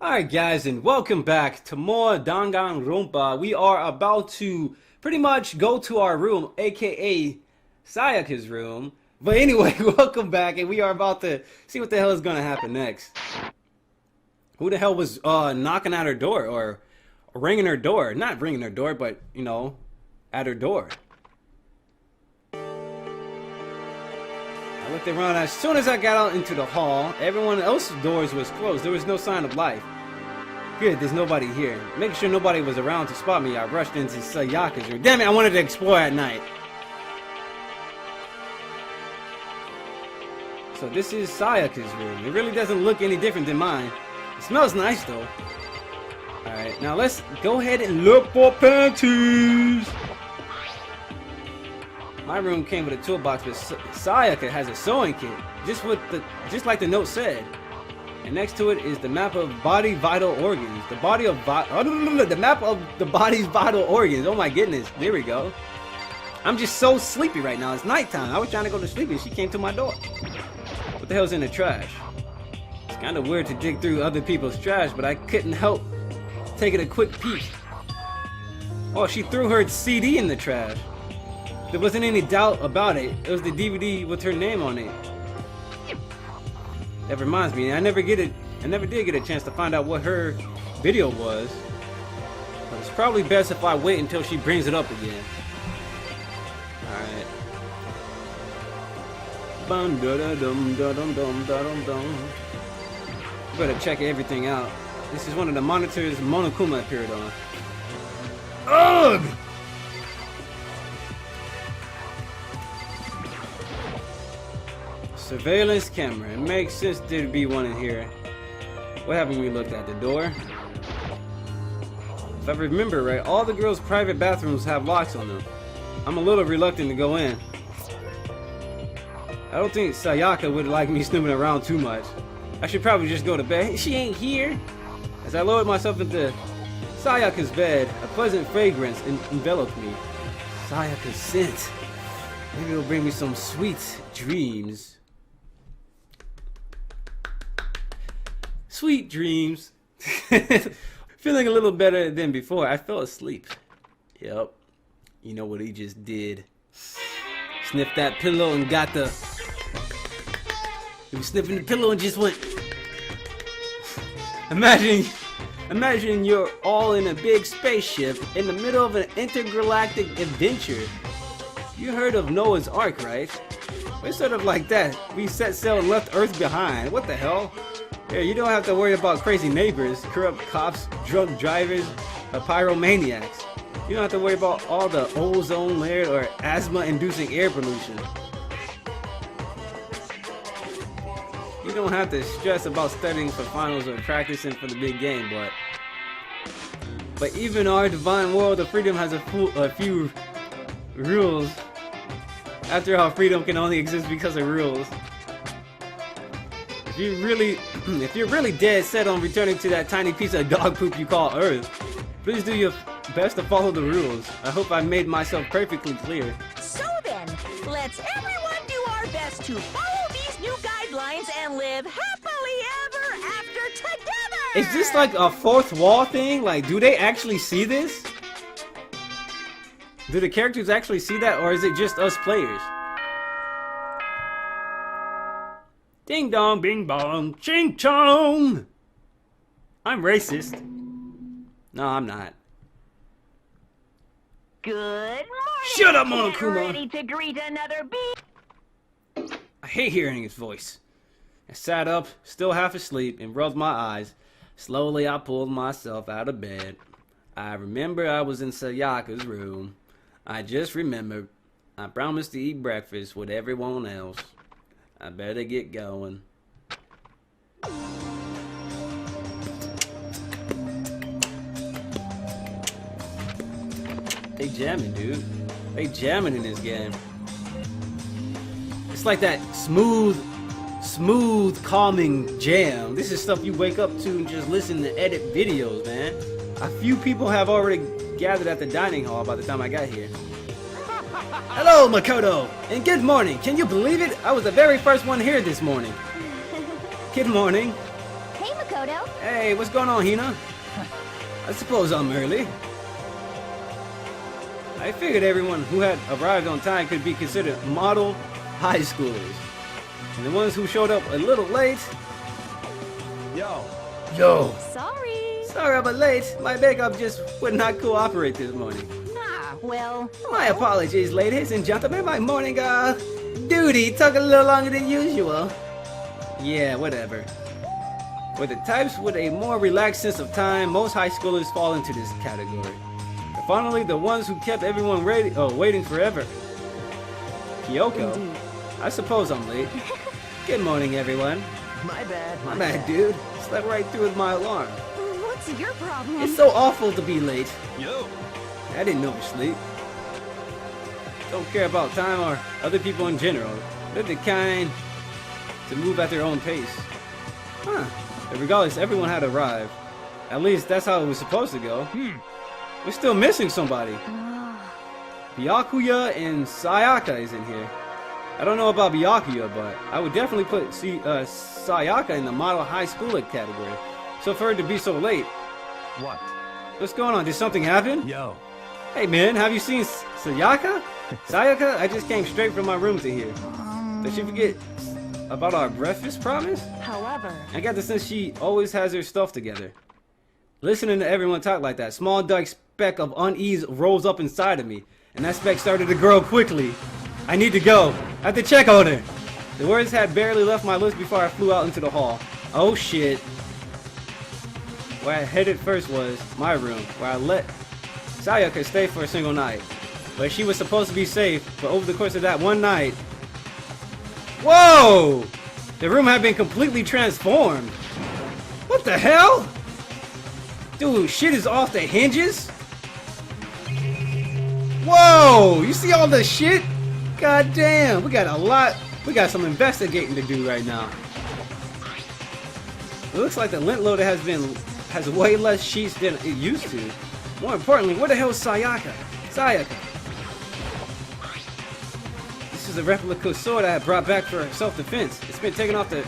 Alright guys, and welcome back to more Dangan Ronpa. We are about to pretty much go to our room, aka Sayaka's room. But anyway, welcome back, and we are about to see what the hell is going to happen next. Who the hell was knocking at her door, or ringing her door? Not ringing her door, but, you know, at her door. I looked around. As soon as I got out into the hall, everyone else's doors was closed. There was no sign of life. Good, there's nobody here. Making sure nobody was around to spot me, I rushed into Sayaka's room. Damn it, I wanted to explore at night. So this is Sayaka's room. It really doesn't look any different than mine. It smells nice though. Alright, now let's go ahead and look for panties. My room came with a toolbox, but Sayaka has a sewing kit, just like the note said. And next to it is the map of body vital organs. The map of the body's vital organs. Oh my goodness, there we go. I'm just so sleepy right now. It's nighttime. I was trying to go to sleep and she came to my door. What the hell's in the trash? It's kind of weird to dig through other people's trash, but I couldn't help taking a quick peek. Oh, she threw her CD in the trash. There wasn't any doubt about it. It was the DVD with her name on it. That reminds me, I never did get a chance to find out what her video was. But it's probably best if I wait until she brings it up again. Alright. Better check everything out. This is one of the monitors Monokuma appeared on. Ugh! Surveillance camera. It makes sense there'd be one in here. What haven't we looked at? The door? If I remember right, all the girls' private bathrooms have locks on them. I'm a little reluctant to go in. I don't think Sayaka would like me snooping around too much. I should probably just go to bed. She ain't here. As I lowered myself into Sayaka's bed, a pleasant fragrance enveloped me. Sayaka's scent. Maybe it'll bring me some sweet dreams. Sweet dreams. Feeling a little better than before. I fell asleep. Yep. You know what he just did. Sniffed that pillow and got the... He was sniffing the pillow and just went... Imagine you're all in a big spaceship in the middle of an intergalactic adventure. You heard of Noah's Ark, right? It's sort of like that. We set sail and left Earth behind. What the hell? Yeah, you don't have to worry about crazy neighbors, corrupt cops, drunk drivers, or pyromaniacs. You don't have to worry about all the ozone layer or asthma-inducing air pollution. You don't have to stress about studying for finals or practicing for the big game, but even our divine world of freedom has a few rules. After all, freedom can only exist because of rules. If you're really dead set on returning to that tiny piece of dog poop you call Earth, please do your best to follow the rules. I hope I made myself perfectly clear. So then, let's everyone do our best to follow these new guidelines and live happily ever after together! Is this like a fourth wall thing? Like, do they actually see this? Do the characters actually see that, or is it just us players? Ding dong, bing bong, ching chong! I'm racist. No, I'm not. Good morning! Shut up, Get Monokuma! ready to greet another bee! I hate hearing his voice. I sat up, still half asleep, and rubbed my eyes. Slowly, I pulled myself out of bed. I remember I was in Sayaka's room. I just remembered. I promised to eat breakfast with everyone else. I better get going. They jamming, dude. They jamming in this game. It's like that smooth, calming jam. This is stuff you wake up to and just listen to edit videos, man. A few people have already gathered at the dining hall by the time I got here. Hello, Makoto, and good morning. Can you believe it? I was the very first one here this morning. Good morning. Hey, Makoto. Hey, what's going on, Hina? I suppose I'm early. I figured everyone who had arrived on time could be considered model high schoolers. And the ones who showed up a little late... Yo. Sorry I'm late. My makeup just would not cooperate this morning. Well... My apologies, ladies and gentlemen. My morning, duty took a little longer than usual. Yeah, whatever. For the types with a more relaxed sense of time, most high schoolers fall into this category. And finally, the ones who kept everyone waiting forever. Kyoko? Indeed. I suppose I'm late. Good morning, everyone. My bad. My bad, dude. Slept right through with my alarm. What's your problem? It's so awful to be late. Yo. I didn't oversleep. Don't care about time or other people in general. They're the kind to move at their own pace. Huh. But regardless, everyone had arrived. At least that's how it was supposed to go. We're still missing somebody. Byakuya and Sayaka is in here. I don't know about Byakuya, but I would definitely put Sayaka in the model high schooler category. So for her to be so late. What? What's going on? Did something happen? Yo. Hey man, have you seen Sayaka? Sayaka? I just came straight from my room to here. Did she forget about our breakfast promise? However... I got the sense she always has her stuff together. Listening to everyone talk like that, small dark speck of unease rose up inside of me, and that speck started to grow quickly. I need to go. I have to check on her. The words had barely left my lips before I flew out into the hall. Oh shit. Where I headed first was my room, where I let Sayaka stay for a single night. But she was supposed to be safe, but over the course of that one night... Whoa! The room had been completely transformed. What the hell? Dude, shit is off the hinges? Whoa! You see all the shit? God damn, we got some investigating to do right now. It looks like the lint loader has way less sheets than it used to. More importantly, where the hell is Sayaka? Sayaka. This is a replica sword I had brought back for self-defense. It's been taken off the...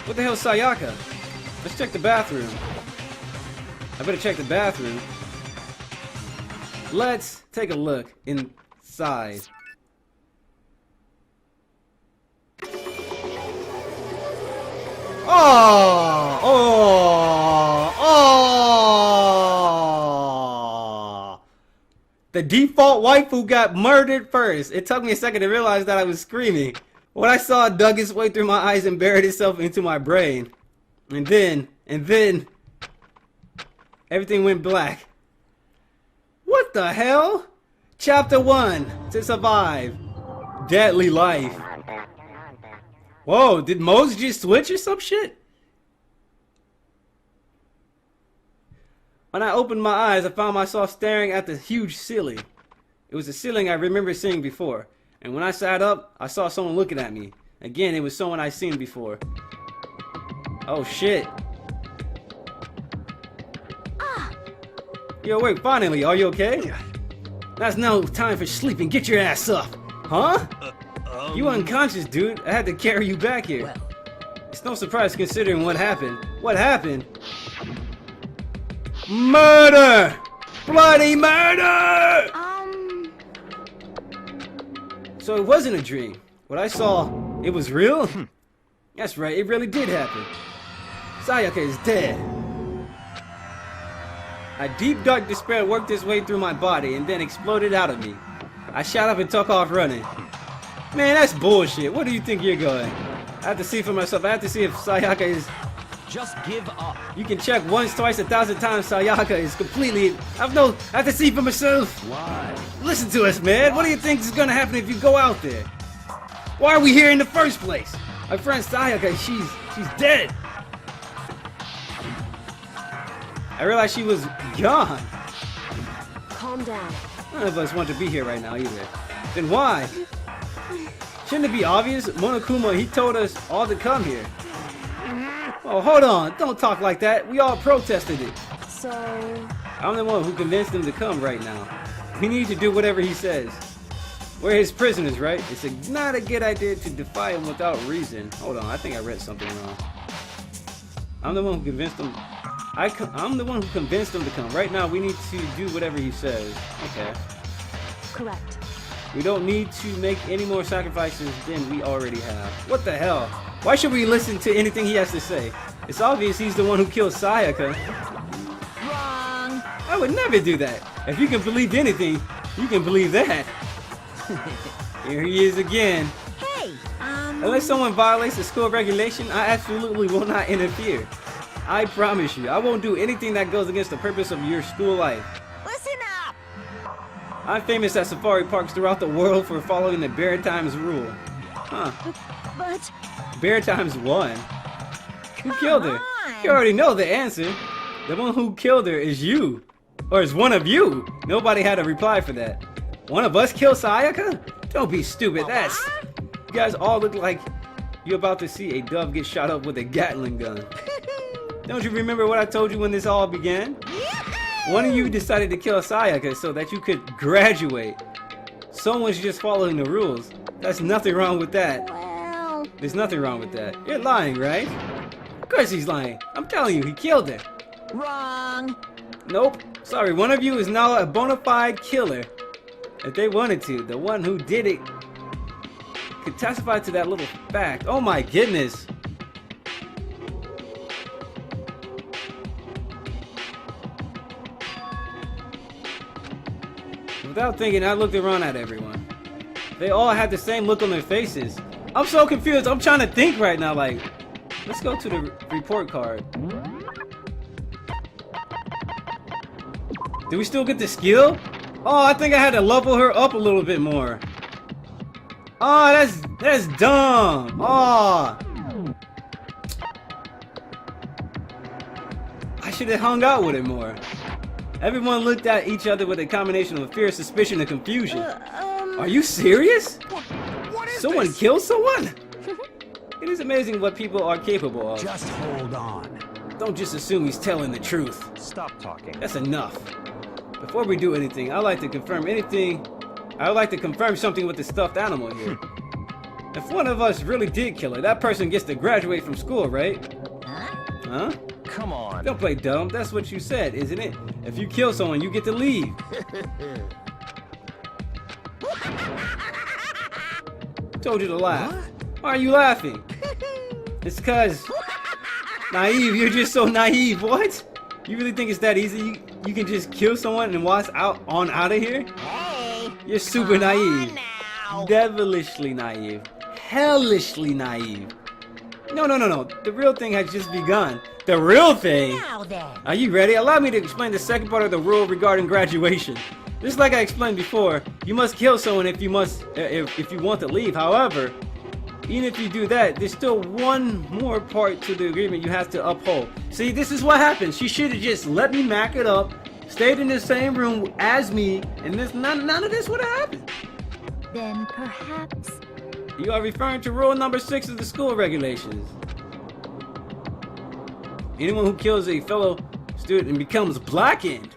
What the hell is Sayaka? Let's check the bathroom. I better check the bathroom. Let's take a look inside. Oh! Oh! Oh! The default waifu got murdered first. It took me a second to realize that I was screaming. What I saw dug its way through my eyes and buried itself into my brain. And then... everything went black. What the hell? Chapter 1. To survive. Deadly life. Whoa, did Mose just switch or some shit? When I opened my eyes, I found myself staring at the huge ceiling. It was a ceiling I remember seeing before. And when I sat up, I saw someone looking at me. Again, it was someone I'd seen before. Oh shit. Yo, wait, finally, are you okay? That's no time for sleeping. Get your ass up. Huh? You unconscious, dude. I had to carry you back here. Well. It's no surprise considering what happened. What happened? Murder! Bloody murder! So it wasn't a dream. What I saw, it was real? That's right, it really did happen. Sayaka is dead. A deep dark despair worked its way through my body and then exploded out of me. I shot up and took off running. Man, that's bullshit. Where do you think you're going? I have to see for myself. I have to see if Sayaka is... Just give up. You can check once, twice, 1,000 times. Sayaka is completely... I have to see for myself. Why? Listen to us, man. What do you think is gonna happen if you go out there? Why are we here in the first place? My friend Sayaka, she's dead. I realized she was gone. Calm down. None of us want to be here right now either. Then why? Shouldn't it be obvious? Monokuma, he told us all to come here. Oh, hold on. Don't talk like that. We all protested it. So... I'm the one who convinced him to come right now. We need to do whatever he says. We're his prisoners, right? It's not a good idea to defy him without reason. Hold on, I think I read something wrong. I'm the one who convinced him. I'm the one who convinced him to come. Right now, we need to do whatever he says. Okay. Correct. We don't need to make any more sacrifices than we already have. What the hell? Why should we listen to anything he has to say? It's obvious he's the one who killed Sayaka. Wrong. I would never do that. If you can believe anything, you can believe that. Here he is again. Hey, Unless someone violates the school regulation, I absolutely will not interfere. I promise you, I won't do anything that goes against the purpose of your school life. listen up. I'm famous at safari parks throughout the world for following the Bear Times rule. Huh. But Bear Times 1. Who killed her? on. You already know the answer. The one who killed her is you. Or is one of you. Nobody had a reply for that. One of us killed Sayaka? Don't be stupid. That's... You guys all look like you're about to see a dove get shot up with a Gatling gun. Don't you remember what I told you when this all began? One of you decided to kill Sayaka so that you could graduate. Someone's just following the rules. There's nothing wrong with that. Well, There's nothing wrong with that. You're lying, right? Of course he's lying. I'm telling you, he killed her. wrong. Nope. Sorry, one of you is now a bona fide killer. If they wanted to, the one who did it could testify to that little fact. Oh my goodness. Without thinking, I looked around at everyone. They all had the same look on their faces. I'm so confused. I'm trying to think right now. Like, let's go to the report card. Do we still get the skill? Oh, I think I had to level her up a little bit more. Oh, that's dumb. Oh. I should have hung out with her more. Everyone looked at each other with a combination of fear, suspicion, and confusion. Are you serious? What is Someone this? killed someone? It is amazing what people are capable of. Just hold on. Don't just assume he's telling the truth. Stop talking. That's enough. Before we do anything, I'd like to confirm something with the stuffed animal here. If one of us really did kill her, that person gets to graduate from school, right? Huh? Come on. Don't play dumb. That's what you said, isn't it? If you kill someone, you get to leave. Told you to laugh. Why are you laughing? It's cause... Naive, you're just so naive. What? You really think it's that easy? You can just kill someone and walk out of here? Hey, You're super come naive. on now. Devilishly naive. Hellishly naive. No. The real thing has just begun. The real thing? Now then. Are you ready? Allow me to explain the second part of the rule regarding graduation. Just like I explained before, you must kill someone if you want to leave. However, even if you do that, there's still one more part to the agreement you have to uphold. See, this is what happens. She should have just let me mac it up, stayed in the same room as me, and none of this would have happened. Then perhaps... You are referring to rule number 6 of the school regulations. Anyone who kills a fellow student becomes blackened.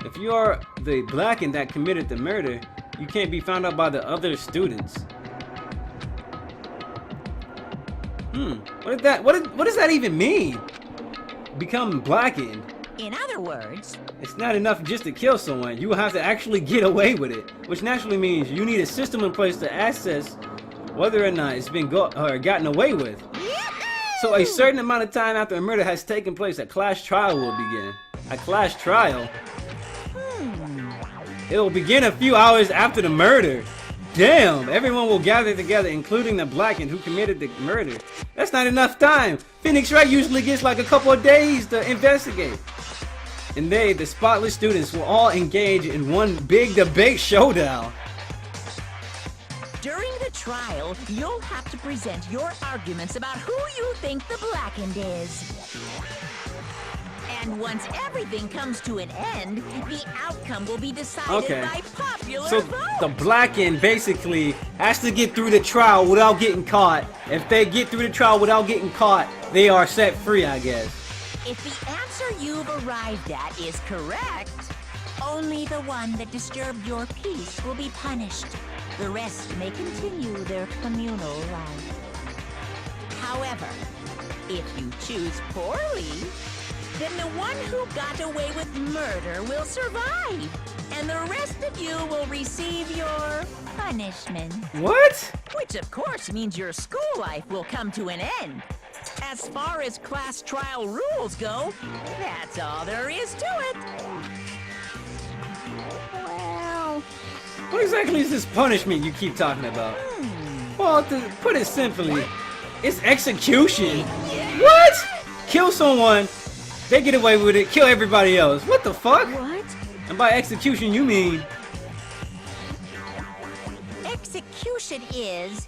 If you are the blackened that committed the murder, you can't be found out by the other students. What does that even mean? Become blackened. In other words, It's not enough just to kill someone. You will have to actually get away with it, which naturally means you need a system in place to assess whether or not it's been gotten away with. So a certain amount of time after a murder has taken place, a class trial will begin. A class trial? It will begin a few hours after the murder. Damn, everyone will gather together, including the blackened who committed the murder. That's not enough time. Phoenix Wright usually gets like a couple of days to investigate. And they, the spotless students, will all engage in one big debate showdown. during the trial, you'll have to present your arguments about who you think the blackened is. And once everything comes to an end, the outcome will be decided by popular So vote. the blackened basically has to get through the trial without getting caught. If they get through the trial without getting caught, they are set free, I guess. If the answer you've arrived at is correct, only the one that disturbed your peace will be punished. The rest may continue their communal life. However, If you choose poorly, then the one who got away with murder will survive, and the rest of you will receive your Punishment. What? which of course means your school life will come to an end. As far as class trial rules go, that's all there is to it. Well, What exactly is this punishment you keep talking about? Well, to put it simply, it's execution. What? Kill someone, they get away with it, kill everybody else. What the fuck? What? And by execution, you mean... Execution is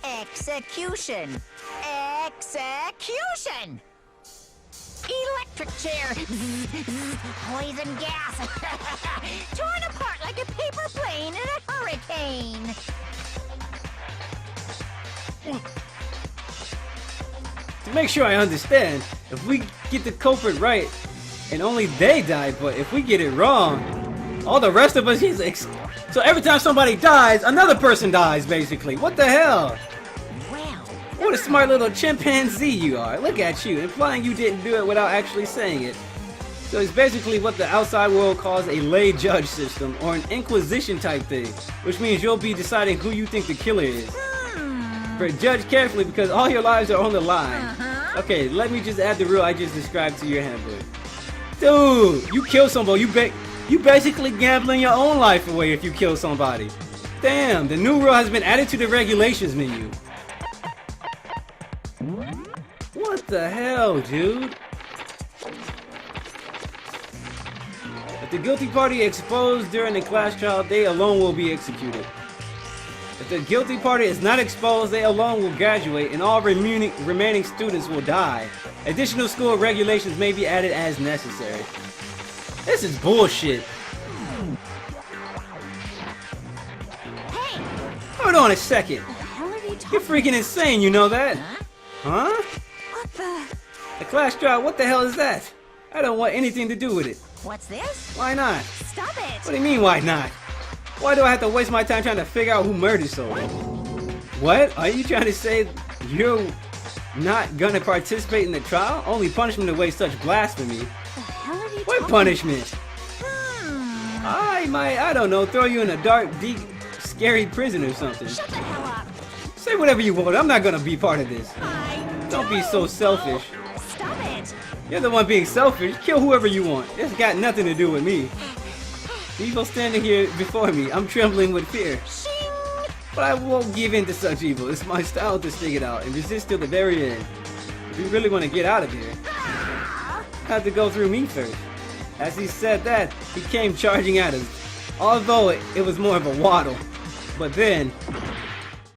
execution. Execution! Electric chair. Poison gas. Torn apart like a paper plane in a hurricane. To make sure I understand, if we get the culprit right, and only they die, but if we get it wrong, all the rest of us so every time somebody dies, another person dies, basically. What the hell? Well, What a smart little chimpanzee you are. Look at you, implying you didn't do it without actually saying it. So it's basically what the outside world calls a lay judge system, or an inquisition type thing, which means you'll be deciding who you think the killer is. But judge carefully because all your lives are on the line. Okay, let me just add the rule I just described to your handbook. Dude, you kill somebody, you basically gambling your own life away if you kill somebody. Damn, the new rule has been added to the regulations menu. What the hell, dude? If the guilty party exposed during the class trial, they alone will be executed. If the guilty party is not exposed, they alone will graduate, and all remaining students will die. Additional school regulations may be added as necessary. This is bullshit. hey, Hold on a second. the hell are you talking You're freaking insane, you know that? Huh? What the? The class trial, what the hell is that? I don't want anything to do with it. What's this? Why not? Stop it! What do you mean, why not? Why do I have to waste my time trying to figure out who murdered someone? What? Are you trying to say you're not gonna participate in the trial? Only punishment to waste such blasphemy. The hell are you What talking? punishment? Hmm. I don't know, throw you in a dark, deep, scary prison or something. Shut the hell up! Say whatever you want, I'm not gonna be part of this. Don't be so selfish. Stop it! You're the one being selfish. Kill whoever you want. It's got nothing to do with me. The evil standing here before me, I'm trembling with fear. Shing! But I won't give in to such evil. It's my style to stick it out and resist till the very end. If you really want to get out of here, have to go through me first. As he said that, he came charging at us. Although it was more of a waddle. But then,